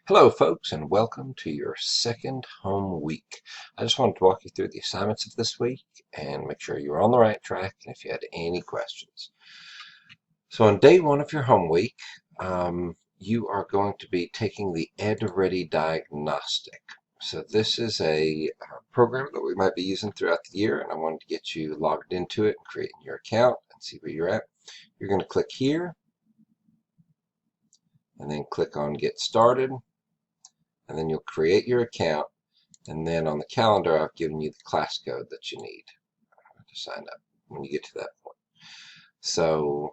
Hello folks, and welcome to your second home week. I just wanted to walk you through the assignments of this week and make sure you're on the right track and if you had any questions. So on day one of your home week, you are going to be taking the Ed-Ready Diagnostic. So this is a program that we might be using throughout the year, and I wanted to get you logged into it and creating your account and see where you're at. You're going to click here and then click on Get Started. And then you'll create your account, and then on the calendar I've given you the class code that you need to sign up when you get to that point. So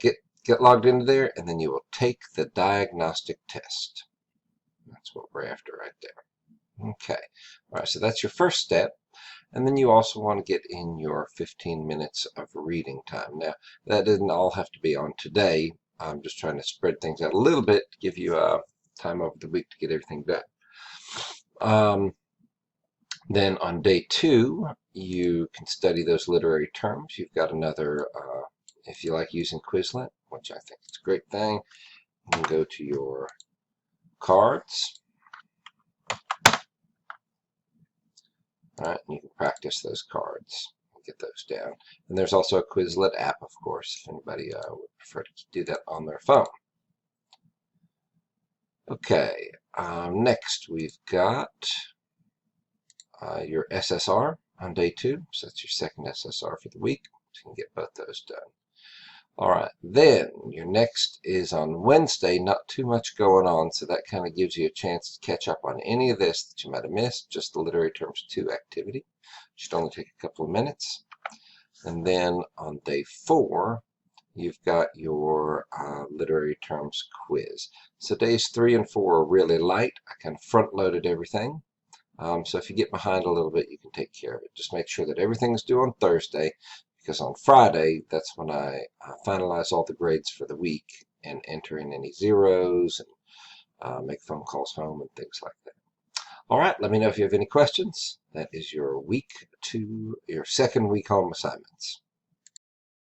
get logged into there, and then you will take the diagnostic test. That's what we're after right there. Okay, all right, so that's your first step. And then you also want to get in your 15 minutes of reading time. Now, that doesn't all have to be on today. I'm just trying to spread things out a little bit to give you time over the week to get everything done. Then on day two, you can study those literary terms. You've got another, if you like using Quizlet, which I think is a great thing, you can go to your cards. All right, and you can practice those cards and get those down. And there's also a Quizlet app, of course, if anybody would prefer to do that on their phone. Okay, next we've got your SSR on day two. So that's your second SSR for the week. So you can get both those done. All right, then your next is on Wednesday. Not too much going on, so that kind of gives you a chance to catch up on any of this that you might have missed. Just the Literary Terms 2 activity. Should only take a couple of minutes. And then on day four, you've got your literary terms quiz. So days 3 and 4 are really light. I kind of front-loaded everything. So if you get behind a little bit, you can take care of it. Just make sure that everything's due on Thursday, because on Friday, that's when I finalize all the grades for the week and enter in any zeros and make phone calls home and things like that. All right, let me know if you have any questions. That is your your second week home assignments.